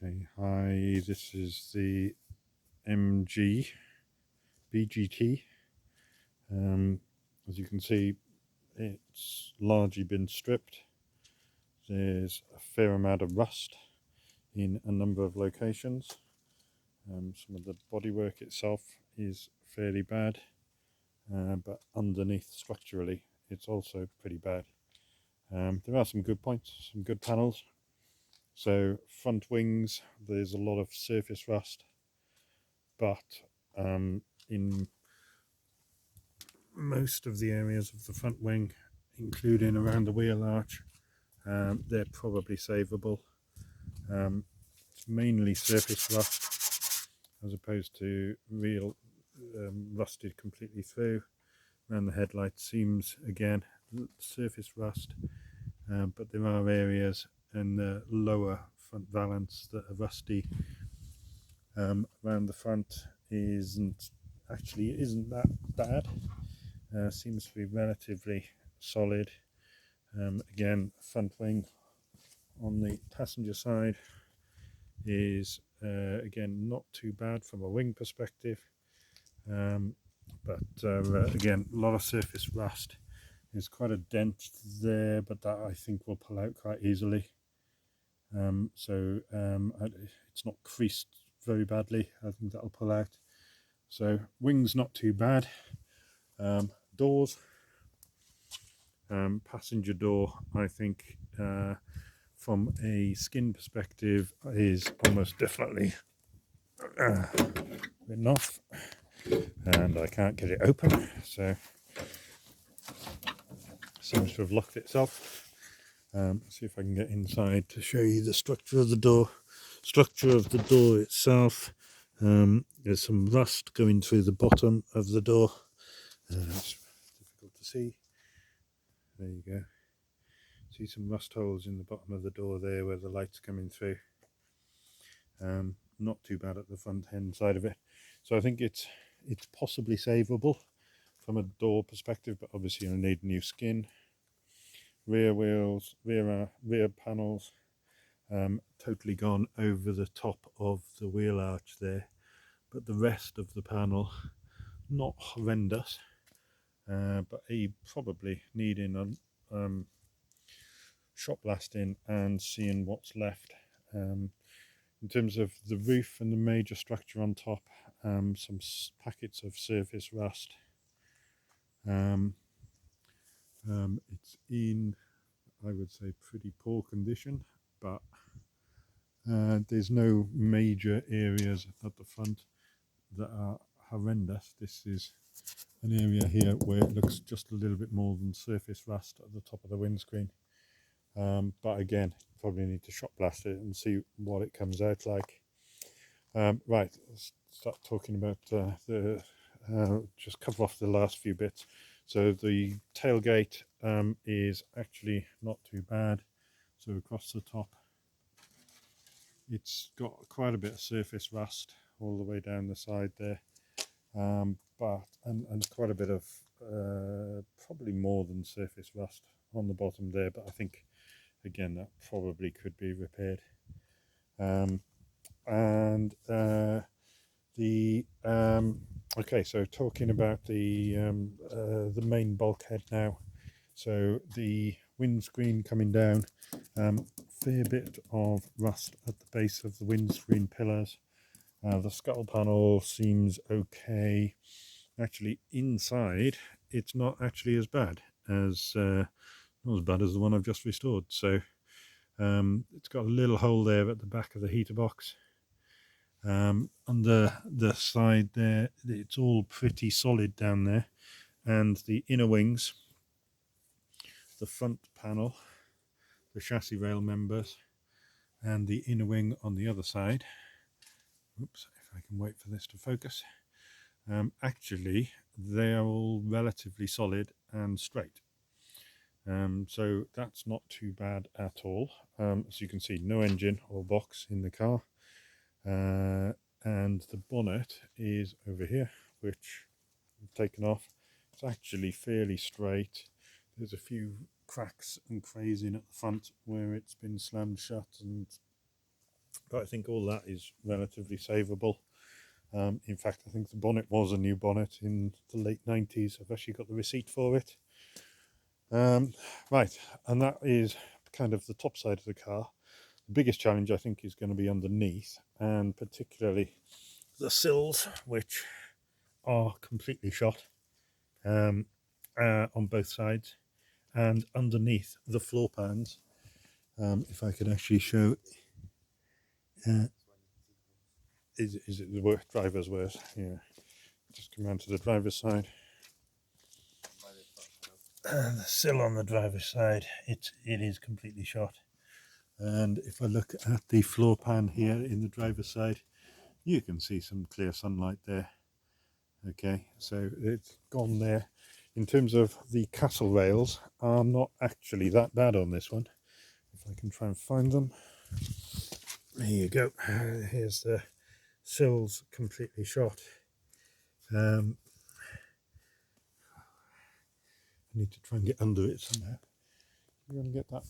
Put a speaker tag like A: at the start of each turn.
A: Okay, hi, this is the MG BGT. As you can see, it's largely been stripped. There's a fair amount of rust in a number of locations. Some of the bodywork itself is fairly bad, but underneath structurally it's also pretty bad. There are some good points, some good panels. So front wings, there's a lot of surface rust, but in most of the areas of the front wing, including around the wheel arch, they're probably savable. It's mainly surface rust as opposed to real rusted completely through. Around the headlight seams, again, surface rust, but there are areas in the lower front valance that are rusty. Around the front isn't that bad. Seems to be relatively solid. Again, front wing on the passenger side is again not too bad from a wing perspective, but again, a lot of surface rust. There's quite a dent there, but that I think will pull out quite easily. It's not creased very badly. I think that'll pull out. So wings not too bad. Doors, passenger door, I think from a skin perspective is almost definitely written off, and I can't get it open, so it seems to have locked itself. See if I can get inside to show you the structure of the door. Structure of the door itself, there's some rust going through the bottom of the door. It's difficult to see. There you go. See some rust holes in the bottom of the door there where the light's coming through. Not too bad at the front end side of it. So I think it's possibly savable from a door perspective, but obviously you'll need new skin. Rear wheels, rear panels, totally gone over the top of the wheel arch there, but the rest of the panel not horrendous, but probably needing a shop blasting and seeing what's left. In terms of the roof and the major structure on top, some packets of surface rust. It's in, I would say, pretty poor condition, but there's no major areas at the front that are horrendous. This is an area here where it looks just a little bit more than surface rust at the top of the windscreen. But again, probably need to shot blast it and see what it comes out like. Right, let's start talking about just cover off the last few bits. So the tailgate is actually not too bad. So across the top, it's got quite a bit of surface rust all the way down the side there, and quite a bit of probably more than surface rust on the bottom there, but I think again that probably could be repaired. Okay, so talking about the main bulkhead now. So the windscreen coming down, fair bit of rust at the base of the windscreen pillars. The scuttle panel seems okay. Actually, inside it's not actually as bad as not as bad as the one I've just restored. So it's got a little hole there at the back of the heater box. Under the side there, it's all pretty solid down there, and the inner wings, the front panel, the chassis rail members, and the inner wing on the other side. Oops, if I can wait for this to focus. Actually, they are all relatively solid and straight. So that's not too bad at all. As you can see, no engine or box in the car. And the bonnet is over here, which I've taken off. It's actually fairly straight. There's a few cracks and crazing at the front where it's been slammed shut and but I think all that is relatively savable. In fact, I think the bonnet was a new bonnet in the late 90s. I've actually got the receipt for it. Right, and that is kind of the top side of the car. The biggest challenge, I think, is going to be underneath, and particularly the sills, which are completely shot on both sides, and underneath the floor pans. If I could actually show, is it the driver's worst? Yeah, just come around to the driver's side. And the sill on the driver's side, it is completely shot. And if I look at the floor pan here in the driver's side, you can see some clear sunlight there. Okay, so it's gone there. In terms of the castle rails, are not actually that bad on this one. If I can try and find them. There you go. Here's the sills completely shot. I need to try and get under it somehow. You're going to get that